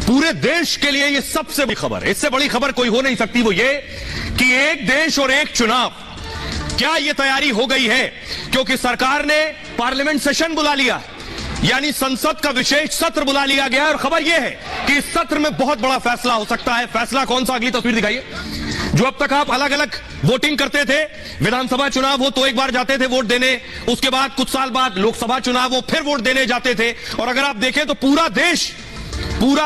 पूरे देश के लिए यह सबसे बड़ी खबर है। इससे बड़ी खबर कोई हो नहीं सकती। वो ये कि एक देश और एक चुनाव, क्या यह तैयारी हो गई है? क्योंकि सरकार ने पार्लियामेंट सेशन बुला लिया, यानी संसद का विशेष सत्र बुला लिया गया है। और खबर यह है कि इस सत्र में बहुत बड़ा फैसला हो सकता है। फैसला कौन सा? अगली तस्वीर दिखाइए। जो अब तक आप अलग अलग वोटिंग करते थे, विधानसभा चुनाव हो तो एक बार जाते थे वोट देने, उसके बाद कुछ साल बाद लोकसभा चुनाव हो फिर वोट देने जाते थे। और अगर आप देखें तो पूरा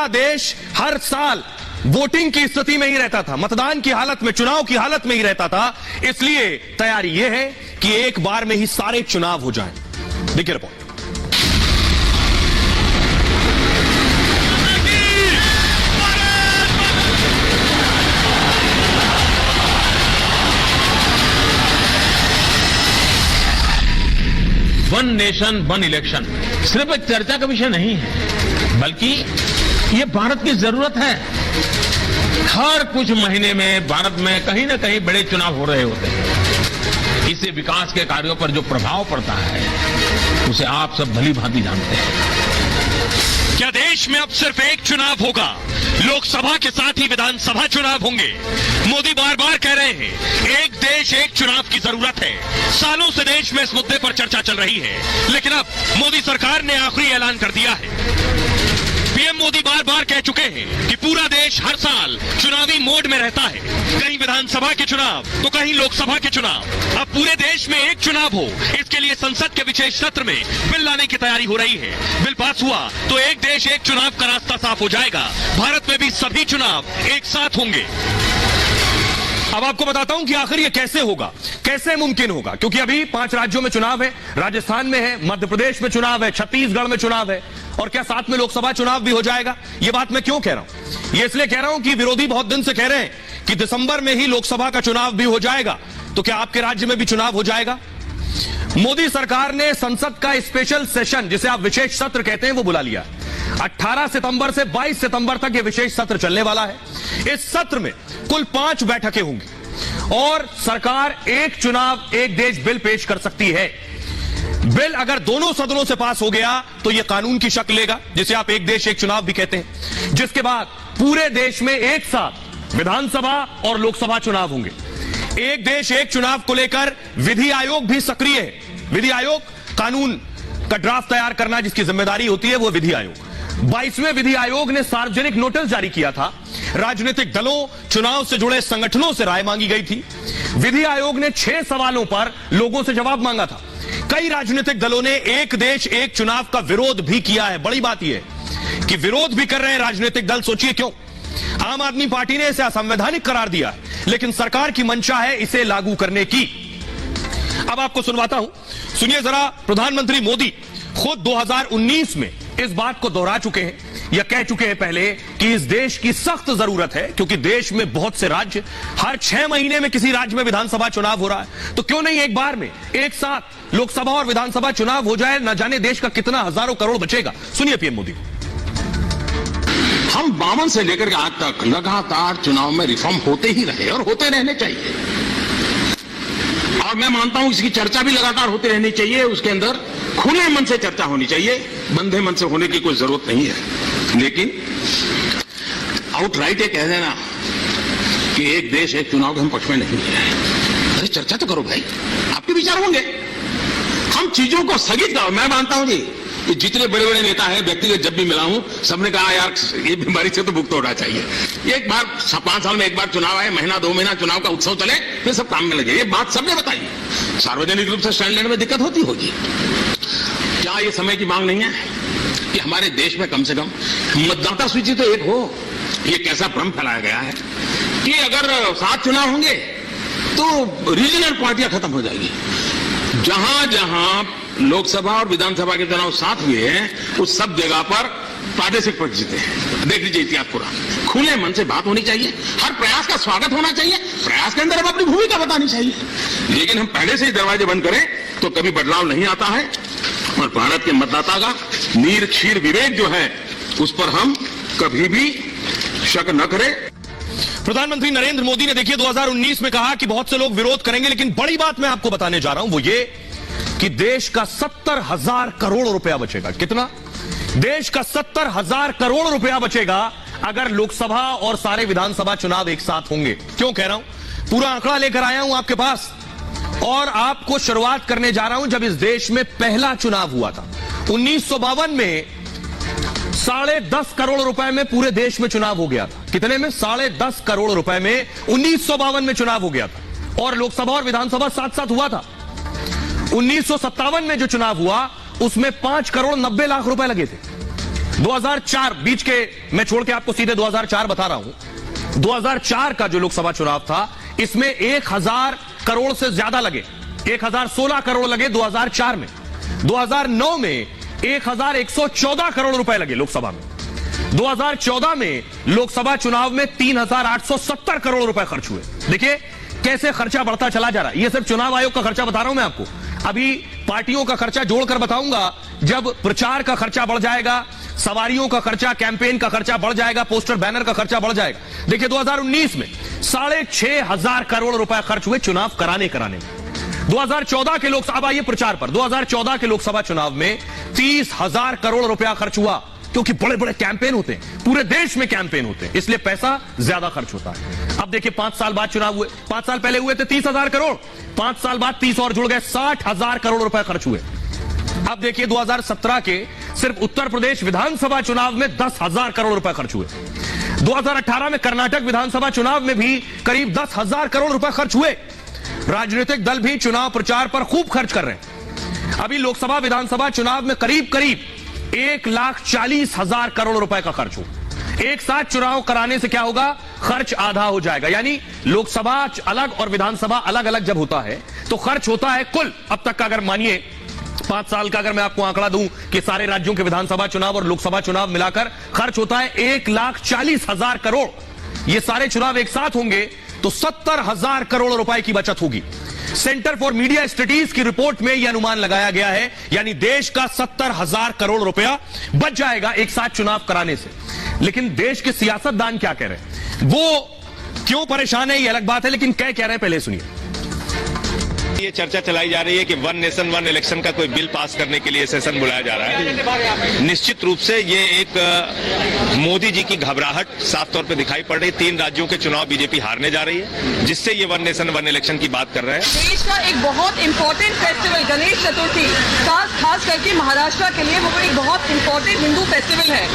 देश हर साल वोटिंग की स्थिति में ही रहता था, मतदान की हालत में, चुनाव की हालत में ही रहता था। इसलिए तैयारी यह है कि एक बार में ही सारे चुनाव हो जाएं। देखिए report. One nation one election सिर्फ एक चर्चा का विषय नहीं है, बल्कि ये भारत की जरूरत है। हर कुछ महीने में भारत में कहीं ना कहीं बड़े चुनाव हो रहे होते हैं। इससे विकास के कार्यों पर जो प्रभाव पड़ता है उसे आप सब भली भांति जानते हैं। क्या देश में अब सिर्फ एक चुनाव होगा? लोकसभा के साथ ही विधानसभा चुनाव होंगे। मोदी बार बार कह रहे हैं एक देश एक चुनाव की जरूरत है। सालों से देश में इस मुद्दे पर चर्चा चल रही है, लेकिन अब मोदी सरकार ने आखिरी ऐलान कर दिया है। पीएम मोदी बार बार कह चुके हैं कि पूरा देश हर साल चुनावी मोड में रहता है, कहीं विधानसभा के चुनाव तो कहीं लोकसभा के चुनाव। अब पूरे देश में एक चुनाव हो, इसके लिए संसद के विशेष सत्र में बिल लाने की तैयारी हो रही है। बिल पास हुआ तो एक देश एक चुनाव का रास्ता साफ हो जाएगा। भारत में भी सभी चुनाव एक साथ होंगे। अब आपको बताता हूं कि आखिर ये कैसे होगा, कैसे मुमकिन होगा। क्योंकि अभी 5 राज्यों में चुनाव है, राजस्थान में है, मध्य प्रदेश में चुनाव है, छत्तीसगढ़ में चुनाव है, और क्या साथ में लोकसभा चुनाव भी हो जाएगा? ये बात मैं क्यों कह रहा हूं? ये इसलिए कह रहा हूं कि विरोधी बहुत दिन से कह रहे हैं कि दिसंबर में ही लोकसभा का चुनाव भी हो जाएगा। तो क्या आपके राज्य में भी चुनाव हो जाएगा? मोदी सरकार ने संसद का स्पेशल सेशन, जिसे आप विशेष सत्र कहते हैं, वो बुला लिया। 18 सितंबर से 22 सितंबर तक यह विशेष सत्र चलने वाला है। इस सत्र में कुल 5 बैठकें होंगी और सरकार एक चुनाव एक देश बिल पेश कर सकती है। बिल अगर दोनों सदनों से पास हो गया तो यह कानून की शक्ल लेगा, जिसे आप एक देश एक चुनाव भी कहते हैं, जिसके बाद पूरे देश में एक साथ विधानसभा और लोकसभा चुनाव होंगे। एक देश एक चुनाव को लेकर विधि आयोग भी सक्रिय है। विधि आयोग कानून का ड्राफ्ट तैयार करना जिसकी जिम्मेदारी होती है, वो विधि आयोग। 22वें विधि आयोग ने सार्वजनिक नोटिस जारी किया था। राजनीतिक दलों, चुनाव से जुड़े संगठनों से राय मांगी गई थी। विधि आयोग ने 6 सवालों पर लोगों से जवाब मांगा था। कई राजनीतिक दलों ने एक देश एक चुनाव का विरोध भी किया है। बड़ी बात यह है कि विरोध भी कर रहे हैं राजनीतिक दल। सोचिए क्यों? आम आदमी पार्टी ने इसे असंवैधानिक करार दिया है, लेकिन सरकार की मंशा है इसे लागू करने की। अब आपको सुनवाता हूं, सुनिए जरा। प्रधानमंत्री मोदी खुद 2019 में इस बात को दोहरा चुके हैं या कह चुके हैं पहले कि इस देश की सख्त जरूरत है, क्योंकि देश में बहुत से राज्य, हर 6 महीने में किसी राज्य में विधानसभा चुनाव हो रहा है। तो क्यों नहीं एक बार में एक साथ लोकसभा और विधानसभा चुनाव हो जाए? न जाने देश का कितना हजारों करोड़ बचेगा। सुनिए पीएम मोदी। हम 52 से लेकर के आज तक लगातार चुनाव में रिफॉर्म होते ही रहे और होते रहने चाहिए, और मैं मानता हूं इसकी चर्चा भी लगातार होते रहनी चाहिए। उसके अंदर खुले मन से चर्चा होनी चाहिए, बंधे मन से होने की कोई जरूरत नहीं है। लेकिन आउटराइट ये कह देना कि एक देश एक चुनाव के हम पक्ष में नहीं है, अरे चर्चा तो करो भाई, आपके विचार होंगे। हम चीजों को स्थगित करो। मैं मानता हूं जी कि जितने बड़े बड़े नेता हैं, व्यक्तिगत जब भी मिला हूं, सबने कहा यार ये बीमारी से तो मुक्त होना चाहिए। एक बार 5 साल में एक बार चुनाव आए, महीना 2 महीना चुनाव का उत्सव चले, फिर सब काम में लगे। ये बात सबने बताई। सार्वजनिक रूप से स्टैंड लेने में दिक्कत होती होगी। क्या ये समय की मांग नहीं है कि हमारे देश में कम से कम मतदाता सूची तो एक हो? ये कैसा भ्रम फैलाया गया है कि अगर 7 चुनाव होंगे तो रीजनल पार्टियां खत्म हो जाएगी। जहां जहां लोकसभा और विधानसभा के चुनाव साथ हुए हैं, उस सब जगह पर प्रादेशिक पक्ष जीते हैं। देख लीजिए इतिहास पूरा। खुले मन से बात होनी चाहिए, हर प्रयास का स्वागत होना चाहिए, प्रयास के अंदर हम अपनी भूमिका बतानी चाहिए। लेकिन हम पहले से ही दरवाजे बंद करें तो कभी बदलाव नहीं आता है, और भारत के मतदाता का नीर क्षीर विवेक जो है उस पर हम कभी भी शक न करें। प्रधानमंत्री नरेंद्र मोदी ने देखिए 2019 में कहा कि बहुत से लोग विरोध करेंगे, लेकिन बड़ी बात मैं आपको बताने जा रहा हूं वो ये कि देश का 70,000 करोड़ रुपया बचेगा। कितना? देश का 70,000 करोड़ रुपया बचेगा अगर लोकसभा और सारे विधानसभा चुनाव एक साथ होंगे। क्यों कह रहा हूं? पूरा आंकड़ा लेकर आया हूं आपके पास और आपको शुरुआत करने जा रहा हूं जब इस देश में पहला चुनाव हुआ था 1952 में। 10.5 करोड़ रुपए में पूरे देश में चुनाव हो गया था। कितने में? 10.5 करोड़ रुपए में 1952 में चुनाव हो गया था और लोकसभा और विधानसभा साथ साथ हुआ था। 1957 में जो चुनाव हुआ उसमें 5 करोड़ 90 लाख रुपए लगे थे। 2004 बीच के मैं छोड़ के आपको सीधे 2004 बता रहा हूं। 2004 का जो लोकसभा चुनाव था इसमें 1000 करोड़ से ज्यादा लगे, 1016 करोड़ लगे 2004 में। 2009 में 1114 करोड़ रुपए लगे लोकसभा में। 2014 में लोकसभा चुनाव में 3870 करोड़ रुपए खर्च हुए। देखिए कैसे खर्चा बढ़ता चला जा रहा है। यह सिर्फ चुनाव आयोग का खर्चा बता रहा हूं मैं आपको। अभी पार्टियों का खर्चा जोड़कर बताऊंगा। जब प्रचार का खर्चा बढ़ जाएगा, सवारियों का खर्चा, कैंपेन का खर्चा बढ़ जाएगा, पोस्टर बैनर का खर्चा बढ़ जाएगा। देखिए 2019 में 6,500 करोड़ रुपए खर्च हुए चुनाव कराने में। 2014 के लोकसभा, आइए प्रचार पर, 2014 के लोकसभा चुनाव में 30,000 करोड़ रुपया खर्च हुआ क्योंकि बड़े बड़े कैंपेन होते हैं, पूरे देश में कैंपेन होते हैं, इसलिए पैसा ज्यादा खर्च होता है। अब देखिए 5 साल बाद चुनाव हुए, 5 साल पहले हुए थे 30,000 करोड़, 5 साल बाद 30 और जुड़ गए, 60,000 करोड़ रुपए खर्च हुए। अब देखिए 2017 के सिर्फ उत्तर प्रदेश विधानसभा चुनाव में 10,000 करोड़ रुपए खर्च हुए। 2018 में कर्नाटक विधानसभा चुनाव में भी करीब 10,000 करोड़ रुपए खर्च हुए। राजनीतिक दल भी चुनाव प्रचार पर खूब खर्च कर रहे हैं। अभी लोकसभा विधानसभा चुनाव में करीब 1,40,000 करोड़ रुपए का खर्च हो। एक साथ चुनाव कराने से क्या होगा? खर्च आधा हो जाएगा। यानी लोकसभा अलग और विधानसभा अलग अलग जब होता है तो खर्च होता है कुल, अब तक का अगर मानिए 5 साल का अगर मैं आपको आंकड़ा दूं कि सारे राज्यों के विधानसभा चुनाव और लोकसभा चुनाव मिलाकर खर्च होता है 1,40,000 करोड़। ये सारे चुनाव एक साथ होंगे तो 70,000 करोड़ रुपए की बचत होगी। सेंटर फॉर मीडिया स्टडीज की रिपोर्ट में यह अनुमान लगाया गया है, यानी देश का 70,000 करोड़ रुपया बच जाएगा एक साथ चुनाव कराने से। लेकिन देश के सियासतदान क्या कह रहे हैं, वो क्यों परेशान है, यह अलग बात है, लेकिन क्या कह रहे हैं पहले सुनिए। ये चर्चा चलाई जा रही है कि 1 नेशन 1 इलेक्शन का कोई बिल पास करने के लिए सेशन बुलाया जा रहा है। निश्चित रूप से ये एक मोदी जी की घबराहट साफ तौर पे दिखाई पड़ रही। 3 राज्यों के चुनाव बीजेपी हारने जा रही है, जिससे ये 1 नेशन 1 इलेक्शन की बात कर रहे हैं। देश का एक बहुत इंपॉर्टेंट फेस्टिवल गणेश चतुर्थी, खास करके महाराष्ट्र के लिए वो एक बहुत इंपॉर्टेंट हिंदू फेस्टिवल है।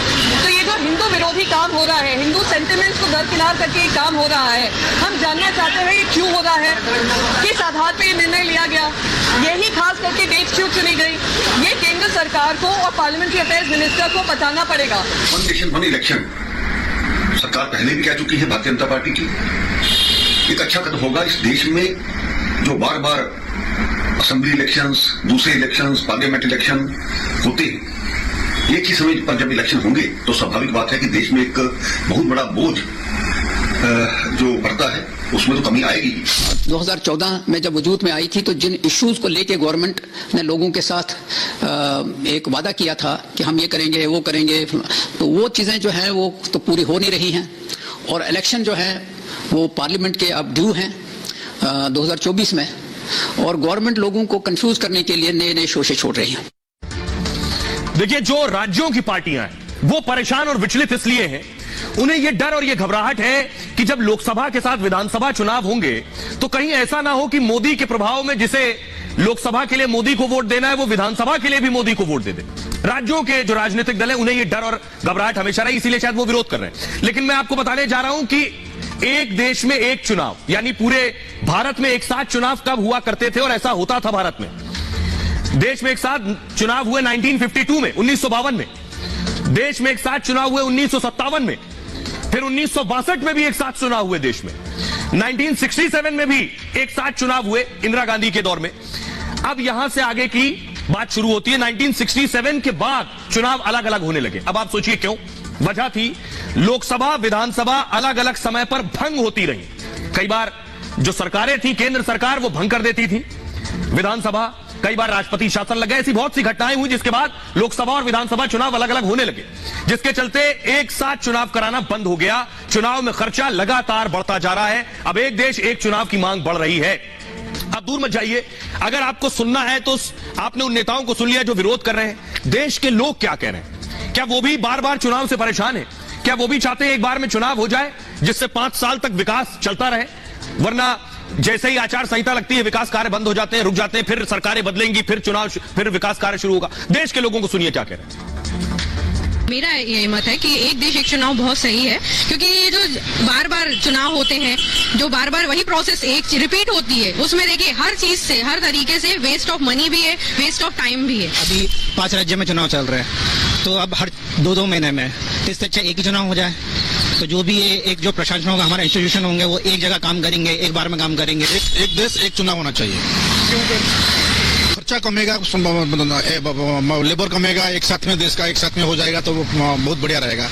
तो ये जो हिंदू विरोधी काम हो रहा है, हिंदू सेंटिमेंट्स को दरकिनार करके ये काम हो रहा है, हम जानना चाहते हैं ये क्यों हो रहा है, किस आधार पर ये निर्णय लिया गया, यही खास करके डेट क्यों चुनी गई, ये केंद्र सरकार को और पार्लियामेंट्री अफेयर्स मिनिस्टर को बताना पड़ेगा। 1 नेशन 1 इलेक्शन सरकार पहले भी कह चुकी है भारतीय जनता पार्टी की। एक अच्छा कदम होगा इस देश में जो बार बार असेंबली इलेक्शंस, दूसरे इलेक्शंस, पार्लियामेंट इलेक्शन होते हैं। एक ही समय पर जब इलेक्शन होंगे तो स्वाभाविक बात है कि देश में एक बहुत बड़ा बोझ जो बढ़ता है उसमें तो कमी आएगी। 2014 में जब वजूद में आई थी तो जिन इश्यूज को लेके गवर्नमेंट ने लोगों के साथ एक वादा किया था कि हम ये करेंगे वो करेंगे, तो वो चीजें जो है वो तो पूरी हो नहीं रही हैं। और इलेक्शन जो है वो पार्लियामेंट के अब ड्यू हैं 2024 में, और गवर्नमेंट लोगों को कंफ्यूज करने के लिए नए नए शोशे छोड़ रही है। देखिए जो राज्यों की पार्टियां हैं वो परेशान और विचलित इसलिए हैं, उन्हें यह डर और यह घबराहट है कि जब लोकसभा के साथ विधानसभा चुनाव होंगे तो कहीं ऐसा ना हो कि मोदी के प्रभाव में जिसे लोकसभा के लिए मोदी को वोट देना है वो विधानसभा के लिए भी मोदी को वोट दे दे। राज्यों के जो राजनीतिक दल है उन्हें यह डर और घबराहट हमेशा रही, इसीलिए शायद वो विरोध कर रहे हैं। लेकिन मैं आपको बताने जा रहा हूं कि एक देश में एक चुनाव, यानी पूरे भारत में एक साथ चुनाव कब हुआ करते थे और ऐसा होता था भारत में। देश में एक साथ चुनाव हुए 1952 में, 1952 में। देश में एक साथ चुनाव हुए 1957 में, फिर 1962 में भी एक साथ चुनाव हुए देश में, 1967 में भी एक साथ चुनाव हुए इंदिरा गांधी के दौर में। अब यहां से आगे की बात शुरू होती है। 1967 के बाद चुनाव अलग अलग होने लगे। अब आप सोचिए क्यों? वजह थी लोकसभा विधानसभा अलग अलग समय पर भंग होती रही। कई बार जो सरकारें थी, केंद्र सरकार, वो भंग कर देती थी विधानसभा, कई बार राष्ट्रपति शासन लग गए। ऐसी बहुत सी घटनाएं हुई जिसके बाद लोकसभा और विधानसभा चुनाव अलग अलग होने लगे, जिसके चलते एक साथ चुनाव कराना बंद हो गया। चुनाव में खर्चा लगातार बढ़ता जा रहा है। अब एक देश एक चुनाव की मांग बढ़ रही है। अब दूर मत जाइए, अगर आपको सुनना है तो आपने उन नेताओं को सुन लिया जो विरोध कर रहे हैं। देश के लोग क्या कह रहे हैं? क्या वो भी बार बार चुनाव से परेशान है? क्या वो भी चाहते हैं एक बार में चुनाव हो जाए जिससे 5 साल तक विकास चलता रहे? वरना जैसे ही आचार संहिता लगती है विकास कार्य बंद हो जाते हैं, रुक जाते हैं, फिर सरकारें बदलेंगी, फिर चुनाव, फिर विकास कार्य शुरू होगा। देश के लोगों को सुनिए क्या कह रहे हैं। मेरा ये मत है कि एक देश एक चुनाव बहुत सही है, क्योंकि ये जो बार बार चुनाव होते हैं, जो बार बार वही प्रोसेस एक रिपीट होती है, उसमें देखिए हर चीज से, हर तरीके से वेस्ट ऑफ मनी भी है, वेस्ट ऑफ टाइम भी है। अभी 5 राज्यों में चुनाव चल रहे हैं, तो अब हर 2-2 महीने में, इससे अच्छा एक ही चुनाव हो जाए। तो जो भी एक जो प्रशासन होगा, हमारा इंस्टीट्यूशन होंगे, वो एक जगह काम करेंगे, एक बार में काम करेंगे। एक देश एक चुनाव होना चाहिए। खर्चा कमेगा, लेबर कमेगा, एक साथ में देश का एक साथ में हो जाएगा तो बहुत बढ़िया रहेगा।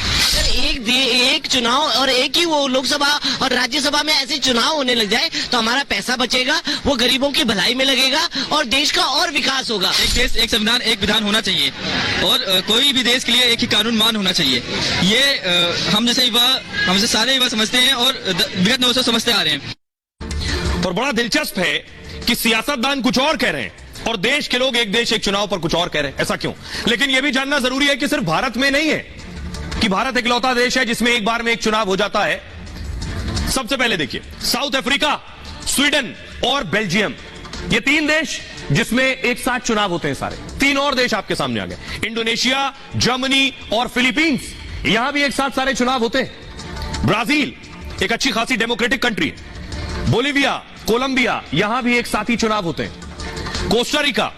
एक चुनाव और एक ही वो लोकसभा और राज्यसभा में ऐसे चुनाव होने लग जाए तो हमारा पैसा बचेगा, वो गरीबों की भलाई में लगेगा और देश का और विकास होगा। एक देश एक संविधान एक विधान होना चाहिए और कोई भी देश के लिए एक ही कानून मान होना चाहिए। ये हम जैसे युवा, हमसे सारे युवा समझते हैं और विगत 9 से समझते आ रहे हैं। और बड़ा दिलचस्प है कि सियासतदान कुछ और कह रहे हैं और देश के लोग एक देश एक चुनाव पर कुछ और कह रहे हैं। ऐसा क्यों? लेकिन यह भी जानना जरूरी है कि सिर्फ भारत में नहीं है कि भारत इकलौता देश है जिसमें एक बार में एक चुनाव हो जाता है। सबसे पहले देखिए, साउथ अफ्रीका, स्वीडन और बेल्जियम, ये 3 देश जिसमें एक साथ चुनाव होते हैं सारे। 3 और देश आपके सामने आ गए, इंडोनेशिया, जर्मनी और फिलीपींस, यहां भी एक साथ सारे चुनाव होते हैं। ब्राजील एक अच्छी खासी डेमोक्रेटिक कंट्री, बोलिविया, कोलंबिया, यहां भी एक साथ ही चुनाव होते हैं। कोस्टा रिका,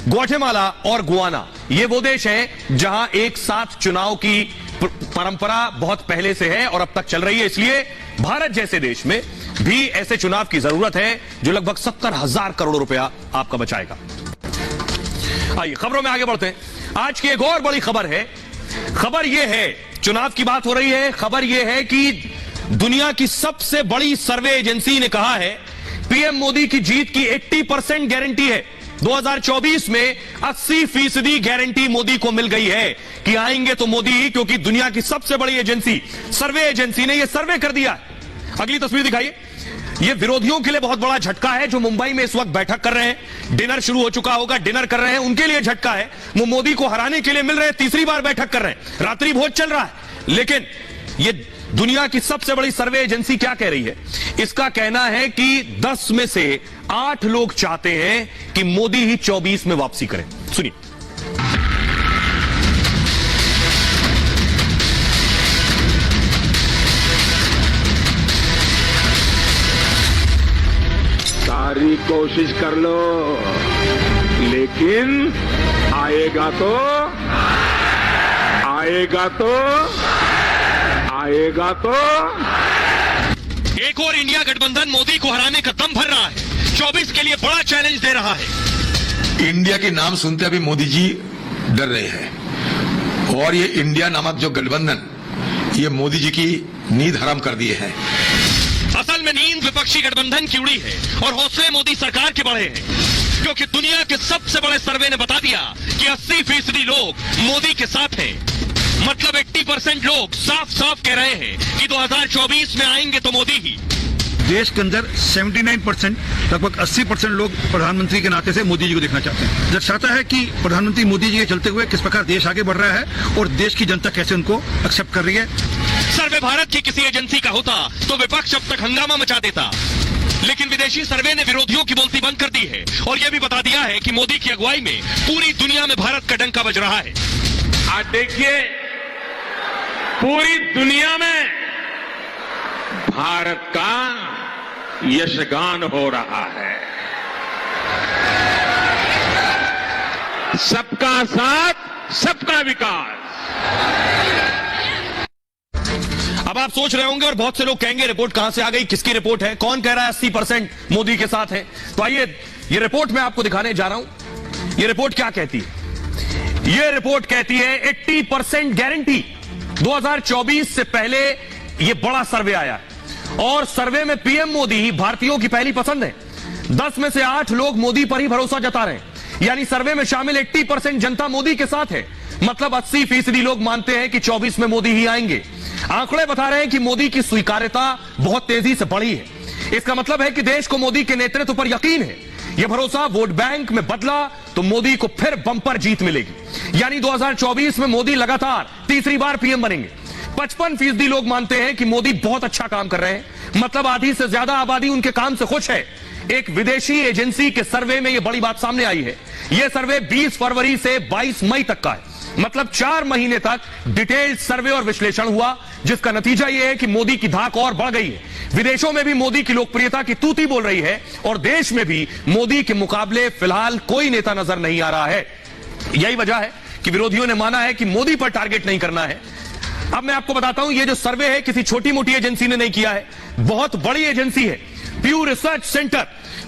ग्वाटेमाला और गुआना, ये वो देश हैं जहां एक साथ चुनाव की परंपरा बहुत पहले से है और अब तक चल रही है। इसलिए भारत जैसे देश में भी ऐसे चुनाव की जरूरत है जो लगभग 70,000 करोड़ रुपया आपका बचाएगा। आइए खबरों में आगे बढ़ते हैं। आज की एक और बड़ी खबर है। खबर यह है, चुनाव की बात हो रही है, खबर यह है कि दुनिया की सबसे बड़ी सर्वे एजेंसी ने कहा है पीएम मोदी की जीत की 80% गारंटी है। 2024 में 80% गारंटी मोदी को मिल गई है कि आएंगे तो मोदी ही, क्योंकि दुनिया की सबसे बड़ी एजेंसी, सर्वे एजेंसी ने यह सर्वे कर दिया है। अगली तस्वीर दिखाइए। यह विरोधियों के लिए बहुत बड़ा झटका है जो मुंबई में इस वक्त बैठक कर रहे हैं, डिनर शुरू हो चुका होगा, डिनर कर रहे हैं, उनके लिए झटका है। वो मोदी को हराने के लिए मिल रहे हैं, तीसरी बार बैठक कर रहे हैं, रात्रि भोज चल रहा है। लेकिन यह दुनिया की सबसे बड़ी सर्वे एजेंसी क्या कह रही है? इसका कहना है कि 10 में से 8 लोग चाहते हैं कि मोदी ही 24 में वापसी करें। सुनिए। सारी कोशिश कर लो, लेकिन आएगा तो एक और इंडिया गठबंधन मोदी को हराने का दम भर रहा है, 24 के लिए बड़ा चैलेंज दे रहा है। इंडिया के नाम सुनते अभी मोदी जी डर रहे हैं और ये इंडिया नामक जो गठबंधन, ये मोदी जी की नींद हराम कर दिए हैं। असल में नींद विपक्षी गठबंधन की उड़ी है और हौसले मोदी सरकार के बढ़े हैं, क्योंकि दुनिया के सबसे बड़े सर्वे ने बता दिया कि 80% लोग मोदी के साथ हैं। मतलब 80% लोग साफ साफ कह रहे हैं कि 2024 में आएंगे तो मोदी ही। देश के अंदर 79%, लगभग 80% लोग प्रधानमंत्री के नाते से मोदी जी को देखना चाहते हैं। दर्शाता है कि प्रधानमंत्री मोदी जी के चलते हुए किस प्रकार देश आगे बढ़ रहा है और देश की जनता कैसे उनको एक्सेप्ट कर रही है। सर्वे भारत की किसी एजेंसी का होता तो विपक्ष अब तक हंगामा मचा देता, लेकिन विदेशी सर्वे ने विरोधियों की बोलती बंद कर दी है और यह भी बता दिया है कि मोदी की अगुवाई में पूरी दुनिया में भारत का डंका बज रहा है। आज देखिए, पूरी दुनिया में भारत का यशगान हो रहा है। सबका साथ, सबका विकास। अब आप सोच रहे होंगे और बहुत से लोग कहेंगे रिपोर्ट कहां से आ गई, किसकी रिपोर्ट है, कौन कह रहा है 80% मोदी के साथ है? तो आइए ये रिपोर्ट मैं आपको दिखाने जा रहा हूं। ये रिपोर्ट क्या कहती है? ये रिपोर्ट कहती है 80% गारंटी। 2024 से पहले यह बड़ा सर्वे आया है और सर्वे में पीएम मोदी ही भारतीयों की पहली पसंद है। 10 में से 8 लोग मोदी पर ही भरोसा जता रहे हैं, यानी सर्वे में शामिल 80% जनता मोदी के साथ है। मतलब 80% लोग मानते हैं कि 24 में मोदी ही आएंगे। आंकड़े बता रहे हैं कि मोदी की स्वीकार्यता बहुत तेजी से बढ़ी है। इसका मतलब है कि देश को मोदी के नेतृत्व पर यकीन है। यह भरोसा वोट बैंक में बदला तो मोदी को फिर बंपर जीत मिलेगी, यानी 2024 में मोदी लगातार तीसरी बार पीएम बनेंगे। 55% लोग मानते हैं कि मोदी बहुत अच्छा काम कर रहे हैं, मतलब आधी से ज्यादा आबादी उनके काम से खुश है। एक विदेशी एजेंसी के सर्वे में यह बड़ी बात सामने आई है। यह सर्वे 20 फरवरी से 22 मई तक का है, मतलब 4 महीने तक डिटेल्ड सर्वे और विश्लेषण हुआ, जिसका नतीजा यह है कि मोदी की धाक और बढ़ गई है। विदेशों में भी मोदी की लोकप्रियता की तूती बोल रही है और देश में भी मोदी के मुकाबले फिलहाल कोई नेता नजर नहीं आ रहा है। यही वजह है कि विरोधियों ने माना है कि मोदी पर टारगेट नहीं करना है। अब मैं आपको बताता हूं, यह जो सर्वे है किसी छोटी मोटी एजेंसी ने नहीं किया है, बहुत बड़ी एजेंसी है, प्यू रिसर्च सेंटर।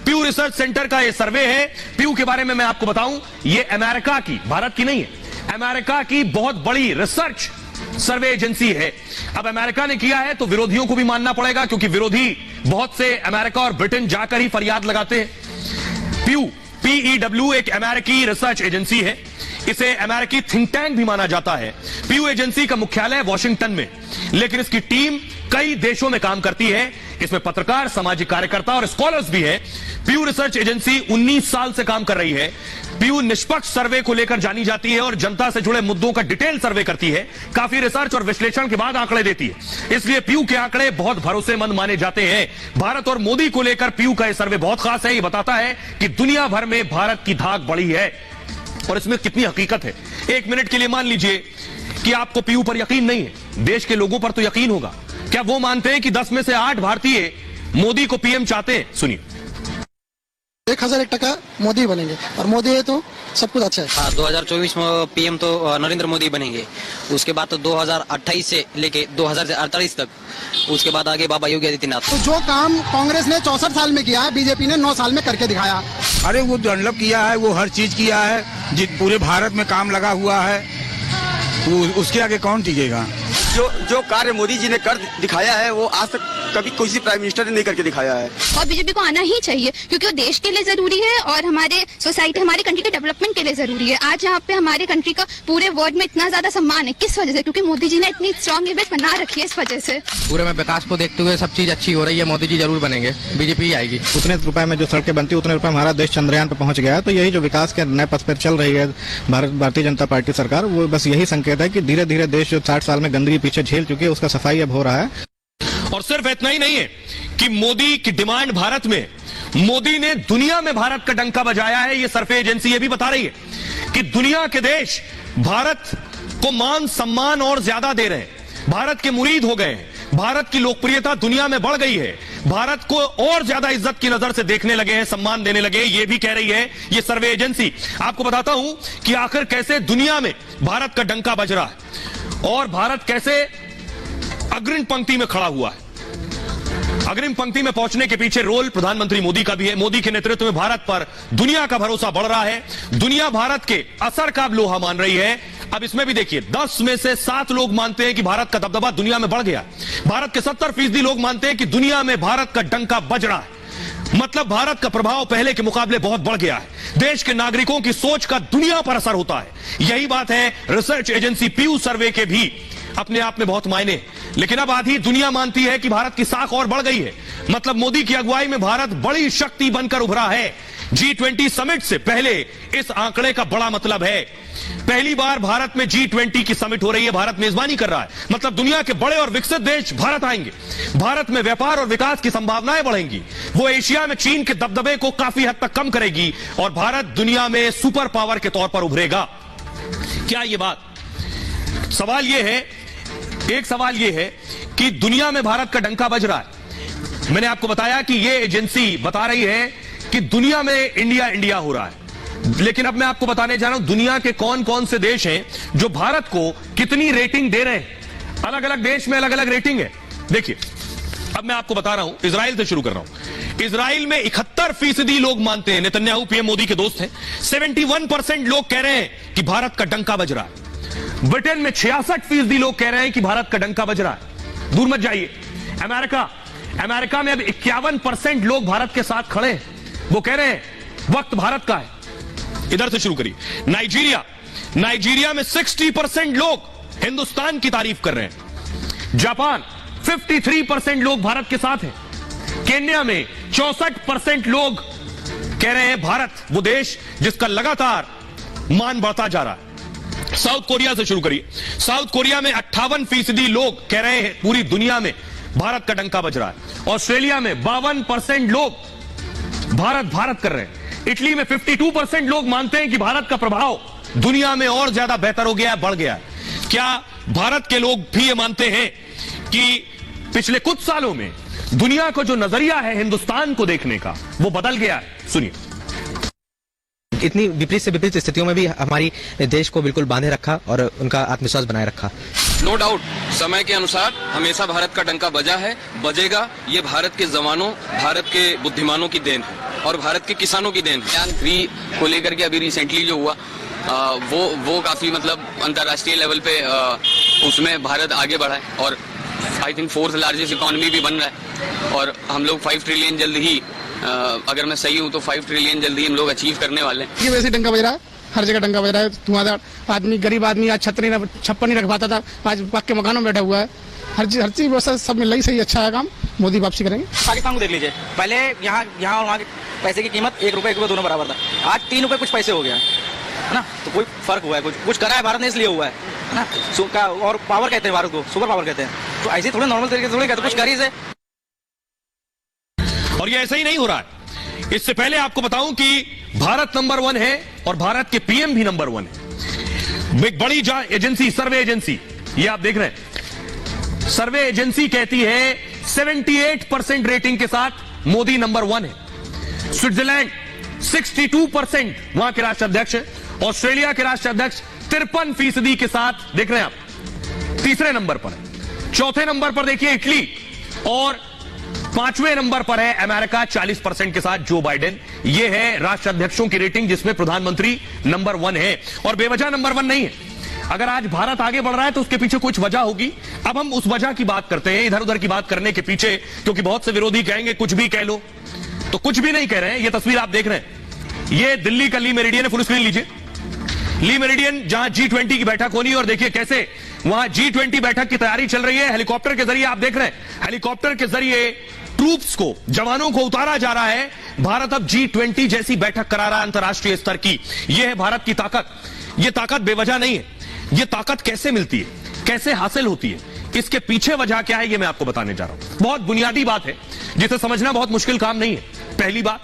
प्यू रिसर्च सेंटर का यह सर्वे है। प्यू के बारे में मैं आपको बताऊं, यह अमेरिका की, भारत की नहीं है, अमेरिका की बहुत बड़ी रिसर्च सर्वे एजेंसी है। अब अमेरिका ने किया है तो विरोधियों को भी मानना पड़ेगा, क्योंकि विरोधी बहुत से अमेरिका और ब्रिटेन जाकर ही फरियाद लगाते हैं। प्यू PEW एक अमेरिकी रिसर्च एजेंसी है। इसे अमेरिकी थिंक टैंक भी माना जाता है। प्यू एजेंसी का मुख्यालय वॉशिंगटन में, लेकिन इसकी टीम कई देशों में काम करती है। इसमें पत्रकार, सामाजिक कार्यकर्ता और स्कॉलर्स भी हैं। प्यू रिसर्च एजेंसी 19 साल से काम कर रही है। प्यू निष्पक्ष सर्वे को लेकर जानी जाती है और जनता से जुड़े मुद्दों का डिटेल सर्वे करती है। काफी रिसर्च और विश्लेषण के बाद आंकड़े देती है, इसलिए प्यू के आंकड़े बहुत भरोसेमंद माने जाते हैं। भारत और मोदी को लेकर प्यू का यह सर्वे बहुत खास है। यह बताता है कि दुनिया भर में भारत की धाक बढ़ी है और इसमें कितनी हकीकत है। 1 मिनट के लिए मान लीजिए कि आपको पीयू पर यकीन नहीं है, देश के लोगों पर तो यकीन होगा। क्या वो मानते हैं कि 10 में से 8 भारतीय मोदी को पीएम चाहते हैं? सुनिए। 1001 मोदी बनेंगे और मोदी है तो सब कुछ अच्छा है। हाँ, 2024 में पीएम तो नरेंद्र मोदी बनेंगे। उसके बाद तो 2028 से लेके 2048 तक, उसके बाद आगे बाबा योगी आदित्यनाथ। तो जो काम कांग्रेस ने 64 साल में किया है, बीजेपी ने 9 साल में करके दिखाया। अरे वो डेवलप किया है, वो हर चीज किया है, पूरे भारत में काम लगा हुआ है, उसके आगे कौन टिकेगा? जो कार्य मोदी जी ने कर दिखाया है वो आज तक कभी किसी प्राइम मिनिस्टर ने नहीं करके दिखाया है। और बीजेपी को आना ही चाहिए, क्योंकि वो देश के लिए जरूरी है और हमारे सोसाइटी, हमारे कंट्री के डेवलपमेंट के लिए जरूरी है। आज यहाँ पे हमारे कंट्री का पूरे वर्ल्ड में इतना ज्यादा सम्मान है, किस वजह से? क्योंकि मोदी जी ने इतनी स्ट्रॉन्ग इमेज बना रखी है, इस वजह से। पूरे में विकास को देखते हुए सब चीज अच्छी हो रही है। मोदी जी जरूर बनेंगे, बीजेपी आएगी। उतने रुपए में जो सड़कें बनती है, उतने रुपए हमारा देश चंद्रयान पर पहुंच गया है। तो यही जो विकास के नए पथ पर चल रही है भारतीय जनता पार्टी सरकार, वो बस यही संकेत है कि धीरे धीरे देश जो 60 साल में गंदगी पीछे झेल चुकी है, उसका सफाई अब हो रहा है। और सिर्फ इतना ही नहीं है कि मोदी की डिमांड भारत में, मोदी ने दुनिया में भारत का डंका बजाया है। यह सर्वे एजेंसी ये भी बता रही है कि दुनिया के देश भारत को मान सम्मान और ज्यादा दे रहे हैं, भारत के मुरीद हो गए हैं, भारत की लोकप्रियता दुनिया में बढ़ गई है, भारत को और ज्यादा इज्जत की नजर से देखने लगे हैं, सम्मान देने लगे। ये भी कह रही है ये सर्वे एजेंसी। आपको बताता हूं कि आखिर कैसे दुनिया में भारत का डंका बज रहा है और भारत कैसे अग्रिम पंक्ति में खड़ा हुआ है। अग्रिम पंक्ति में पहुंचने के पीछे रोल प्रधानमंत्री मोदी का भी है। मोदी के नेतृत्व में भारत पर दुनिया का भरोसा बढ़ रहा है, दुनिया भारत के असर का लोहा मान रही है। अब इसमें भी देखिए, 10 में से 7 लोग मानते हैं कि भारत का दबदबा दुनिया में बढ़ गया। भारत के 70% लोग मानते हैं कि दुनिया में भारत का डंका बज रहा है, मतलब भारत का प्रभाव पहले के मुकाबले बहुत बढ़ गया है। देश के नागरिकों की सोच का दुनिया पर असर होता है। यही बात है रिसर्च एजेंसी प्यू सर्वे के भी अपने आप में बहुत मायने। लेकिन अब आधी दुनिया मानती है कि भारत की साख और बढ़ गई है, मतलब मोदी की अगुवाई में भारत बड़ी शक्ति बनकर उभरा है। G20 समिट से पहले इस आंकड़े का बड़ा मतलब है। पहली बार भारत में G20 की समिट हो रही है, भारत मेजबानी कर रहा है, मतलब दुनिया के बड़े और विकसित देश भारत आएंगे। भारत में व्यापार और विकास की संभावनाएं बढ़ेंगी। वो एशिया में चीन के दबदबे को काफी हद तक कम करेगी और भारत दुनिया में सुपर पावर के तौर पर उभरेगा। क्या ये बात? सवाल ये है, एक सवाल यह है कि दुनिया में भारत का डंका बज रहा है। मैंने आपको बताया कि यह एजेंसी बता रही है कि दुनिया में इंडिया इंडिया हो रहा है, लेकिन अब मैं आपको बताने जा रहा हूं दुनिया के कौन कौन से देश हैं जो भारत को कितनी रेटिंग दे रहे हैं। अलग अलग देश में अलग अलग रेटिंग है। देखिए, अब मैं आपको बता रहा हूं, इजराइल से शुरू कर रहा हूं। इजराइल में 71% लोग मानते हैं, नेतन्याहू पीएम मोदी के दोस्त हैं, 71% लोग कह रहे हैं कि भारत का डंका बज रहा है। ब्रिटेन में 66% लोग कह रहे हैं कि भारत का डंका बज रहा है। दूर मत जाइए, अमेरिका में अब 51% लोग भारत के साथ खड़े हैं, वो कह रहे हैं वक्त भारत का है। इधर से शुरू करिए, नाइजीरिया में 60% लोग हिंदुस्तान की तारीफ कर रहे हैं। जापान 53% लोग भारत के साथ हैं। केन्या में 64% लोग कह रहे हैं भारत वो देश जिसका लगातार मान बढ़ता जा रहा है। साउथ कोरिया से शुरू करिए। साउथ कोरिया में 58% लोग कह रहे हैं पूरी दुनिया में भारत का डंका बज रहा है। ऑस्ट्रेलिया में 52% लोग भारत कर रहे हैं। इटली में 52% लोग मानते हैं कि भारत का प्रभाव दुनिया में और ज्यादा बेहतर हो गया है, बढ़ गया है। क्या भारत के लोग भी ये मानते हैं कि पिछले कुछ सालों में दुनिया का जो नजरिया है हिंदुस्तान को देखने का वो बदल गया है? सुनिए। इतनी विपरीत से विपरीत स्थितियों में भी हमारी देश को बिल्कुल बांधे रखा और उनका आत्मविश्वास बनाए रखा। नो डाउट समय के अनुसार हमेशा भारत का डंका बजा है, बजेगा। ये भारत के जवानों, भारत के बुद्धिमानों की देन है और भारत के किसानों की देन है। चंद्रयान 3 को लेकर के अभी रिसेंटली जो हुआ वो काफी मतलब अंतर्राष्ट्रीय लेवल पे उसमें भारत आगे बढ़ा है और I think 4th largest economy भी बन रहा है और हम लोग 5 ट्रिलियन जल्द ही अगर मैं सही हूँ तो 5 ट्रिलियन जल्दी हम लोग अचीव करने वाले हैं। ये वैसे डंका बज रहा है, हर जगह डंका बज रहा है। धुआंधार आदमी, गरीब आदमी आज छप्पर नहीं रख पाता था, आज पक्के मकानों में बैठा हुआ है। हर चीज व्यवस्था सब मिल रही, सही अच्छा है काम। मोदी वापसी करेंगे। पाकिस्तान को देख लीजिए, पहले यहाँ और वहाँ पैसे की कीमत 1 रुपए 1 रुपए दोनों बराबर था, आज 3 रुपए कुछ पैसे हो गया है ना। तो कोई फर्क हुआ है, कुछ करा है भारत ने इसलिए हुआ है ना। और पावर कहते हैं भारत को, सुपर पावर कहते हैं। तो ऐसे थोड़े नॉर्मल तरीके से थोड़े कहते, कुछ करी से। और ये ऐसा ही नहीं हो रहा है। इससे पहले आपको बताऊं कि भारत नंबर 1 है और भारत के पीएम भी नंबर 1 है। एक बड़ी एजेंसी, सर्वे एजेंसी, ये आप देख रहे हैं, सर्वे एजेंसी कहती है 78% रेटिंग के साथ मोदी नंबर 1 है। स्विट्जरलैंड 62% वहां के राष्ट्राध्यक्ष है। ऑस्ट्रेलिया के राष्ट्राध्यक्ष 53% के साथ देख रहे हैं आप, तीसरे नंबर पर है। चौथे नंबर पर देखिए इटली और 5वें नंबर पर है अमेरिका 40% के साथ जो बाइडेन। ये है राष्ट्राध्यक्षों की रेटिंग जिसमें प्रधानमंत्री नंबर 1 है और बेवजह नंबर 1 नहीं है। अगर आज भारत आगे बढ़ रहा है तो उसके पीछे कुछ वजह होगी। अब हम उस वजह की बात करते हैं, इधर उधर की बात करने के पीछे, क्योंकि बहुत से विरोधी कहेंगे कुछ भी कह लो, तो कुछ भी नहीं कह रहे हैं। ये तस्वीर आप देख रहे हैं, ये दिल्ली का ली मेरिडियन है। फुल स्क्रीन लीजिए। ली मेरिडियन जहां G20 की बैठक होनी है और देखिए कैसे वहां G20 बैठक की तैयारी चल रही है। हेलीकॉप्टर के जरिए आप देख रहे हैं, हेलीकॉप्टर के जरिए ट्रूप्स को, जवानों को उतारा जा रहा है। भारत अब G20 जैसी बैठक करा रहा है अंतर्राष्ट्रीय स्तर की। यह है भारत की ताकत। यह ताकत बेवजह नहीं है। यह ताकत कैसे मिलती है, कैसे हासिल होती है, इसके पीछे वजह क्या है, यह मैं आपको बताने जा रहा हूं। बहुत बुनियादी बात है जिसे समझना बहुत मुश्किल काम नहीं है। पहली बात,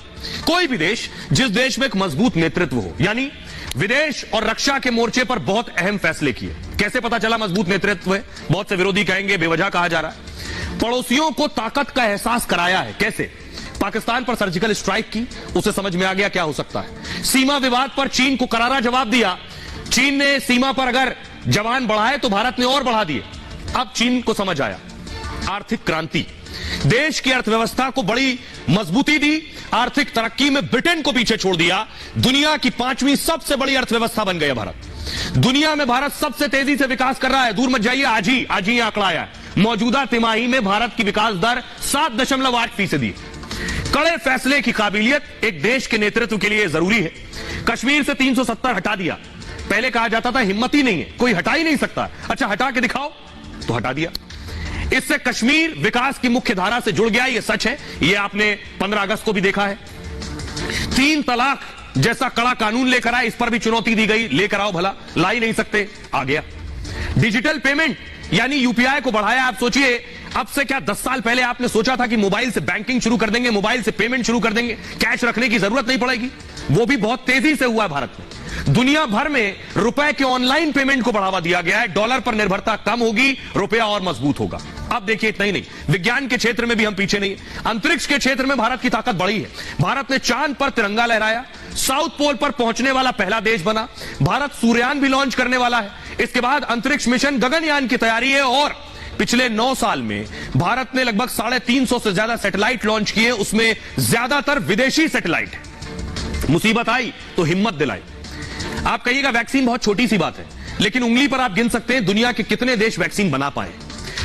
कोई भी देश, जिस देश में एक मजबूत नेतृत्व हो, यानी विदेश और रक्षा के मोर्चे पर बहुत अहम फैसले किए। कैसे पता चला मजबूत नेतृत्व है? बहुत से विरोधी कहेंगे बेवजह कहा जा रहा है। पड़ोसियों को ताकत का एहसास कराया है। कैसे? पाकिस्तान पर सर्जिकल स्ट्राइक की, उसे समझ में आ गया क्या हो सकता है। सीमा विवाद पर चीन को करारा जवाब दिया। चीन ने सीमा पर अगर जवान बढ़ाए तो भारत ने और बढ़ा दिए। अब चीन को समझ आया। आर्थिक क्रांति, देश की अर्थव्यवस्था को बड़ी मजबूती दी। आर्थिक तरक्की में ब्रिटेन को पीछे छोड़ दिया। दुनिया की 5वीं सबसे बड़ी अर्थव्यवस्था बन गया भारत। दुनिया में भारत सबसे तेजी से विकास कर रहा है। दूर मत जाइए, आज ही आंकड़ा आया है। मौजूदा तिमाही में भारत की विकास दर 7.8%। कड़े फैसले की काबिलियत एक देश के नेतृत्व के लिए जरूरी है। कश्मीर से 370 हटा दिया। पहले कहा जाता था हिम्मत ही नहीं है, कोई हटा ही नहीं सकता। अच्छा हटा के दिखाओ, तो हटा दिया। इससे कश्मीर विकास की मुख्य धारा से जुड़ गया, यह सच है। यह आपने 15 अगस्त को भी देखा है। 3 तलाक जैसा कड़ा कानून लेकर आए, इस पर भी चुनौती दी गई, लेकर आओ भला, ला ही नहीं सकते, आ गया। डिजिटल पेमेंट यानी यूपीआई को बढ़ाया। आप सोचिए, अब से क्या 10 साल पहले आपने सोचा था कि मोबाइल से बैंकिंग शुरू कर देंगे, मोबाइल से पेमेंट शुरू कर देंगे, कैश रखने की जरूरत नहीं पड़ेगी? वो भी बहुत तेजी से हुआ है भारत में। दुनिया भर में रुपए के ऑनलाइन पेमेंट को बढ़ावा दिया गया है। डॉलर पर निर्भरता कम होगी, रुपया और मजबूत होगा। अब देखिए, इतना ही नहीं, विज्ञान के क्षेत्र में भी हम पीछे नहीं। अंतरिक्ष के क्षेत्र में भारत की ताकत बढ़ी है। भारत ने चांद पर तिरंगा लहराया, साउथ पोल पर पहुंचने वाला पहला देश बना। भारत सूर्ययान भी लॉन्च करने वाला है। इसके बाद अंतरिक्ष मिशन गगनयान की तैयारी है और पिछले 9 साल में भारत ने लगभग 350 से ज्यादा सैटेलाइट लॉन्च किए, उसमें ज्यादातर विदेशी सैटेलाइट। मुसीबत आई तो हिम्मत दिलाई। आप कहिएगा वैक्सीन बहुत छोटी सी बात है, लेकिन उंगली पर आप गिन सकते हैं दुनिया के कितने देश वैक्सीन बना पाए।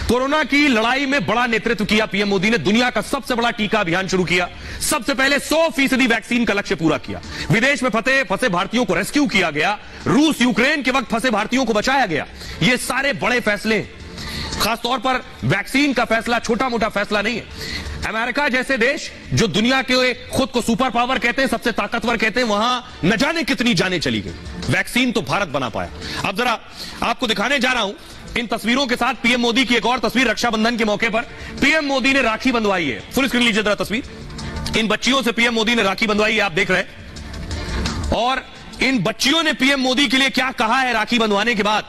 कोरोना की लड़ाई में बड़ा नेतृत्व किया पीएम मोदी ने। दुनिया का सबसे बड़ा टीका अभियान शुरू किया। सबसे पहले 100% वैक्सीन का लक्ष्य पूरा किया। विदेश में फंसे भारतीयों को रेस्क्यू किया गया। रूस यूक्रेन के वक्त फंसे भारतीयों को बचाया गया। ये सारे बड़े फैसले। खासतौर पर वैक्सीन का फैसला छोटा मोटा फैसला नहीं है। अमेरिका जैसे देश जो दुनिया के खुद को सुपर पावर कहते हैं, सबसे ताकतवर कहते हैं, वहां न जाने कितनी जानें चली गई। वैक्सीन तो भारत बना पाया। अब जरा आपको दिखाने जा रहा हूं इन तस्वीरों के साथ पीएम मोदी की एक और तस्वीर। रक्षाबंधन के मौके पर पीएम मोदी ने राखी बंधवाई है। फुल स्क्रीन लीजिए जरा तस्वीर। इन बच्चियों से पीएम मोदी ने राखी बंधवाई है, आप देख रहे हैं। और इन बच्चियों ने पीएम मोदी के लिए क्या कहा है राखी बंधवाने के बाद,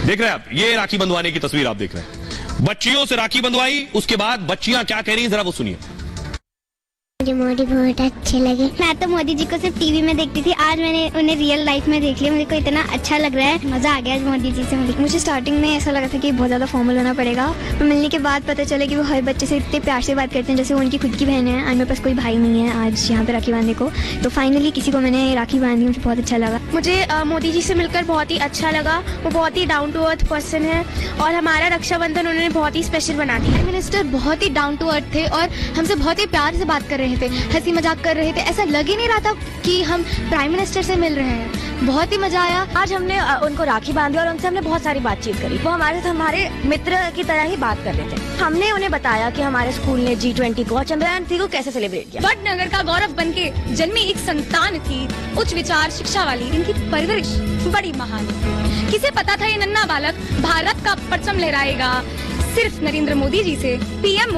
देख रहे हैं आप। ये राखी बंधवाने की तस्वीर आप देख रहे हैं। बच्चियों से राखी बंधवाई, उसके बाद बच्चियां क्या कह रही हैं जरा वो सुनिए। मुझे मोदी बहुत अच्छे लगे। मैं तो मोदी जी को सिर्फ टीवी में देखती थी, आज मैंने उन्हें रियल लाइफ में देख लिया। मुझे को इतना अच्छा लग रहा है, मजा आ गया आज मोदी जी से मिलकर। मुझे स्टार्टिंग में ऐसा लगा था कि बहुत ज्यादा फॉर्मल होना पड़ेगा, पर मिलने के बाद पता चला कि वो हर बच्चे से इतने प्यार से बात करते हैं जैसे वो उनकी खुद की बहन है। आज मेरे पास कोई भाई नहीं है आज यहाँ पे राखी बांधने को, तो फाइनली किसी को मैंने राखी बांधी, मुझे बहुत अच्छा लगा। मुझे मोदी जी से मिलकर बहुत ही अच्छा लगा। वो बहुत ही डाउन टू अर्थ पर्सन है और हमारा रक्षाबंधन उन्होंने बहुत ही स्पेशल बना दिया। प्राइम मिनिस्टर बहुत ही डाउन टू अर्थ थे और हमसे बहुत ही प्यार से बात कर रहे थे, हंसी मजाक कर रहे थे। ऐसा लग ही नहीं रहा था कि हम प्राइम मिनिस्टर से मिल रहे हैं। बहुत ही मजा आया। आज हमने उनको राखी बांधी और उनसे हमने बहुत सारी बातचीत करी। वो हमारे साथ हमारे मित्र की तरह ही बात कर रहे थे। हमने उन्हें बताया कि हमारे स्कूल ने G20 को, चंद्रयान 3 को कैसे सेलिब्रेट किया। वडनगर का गौरव बनके जन्मी एक संतान थी, उच्च विचार शिक्षा वाली। इनकी परवरिश बड़ी महान। किसे पता था ये नन्हा बालक भारत का परचम लहराएगा। सिर्फ नरेंद्र मोदी जी से पीएम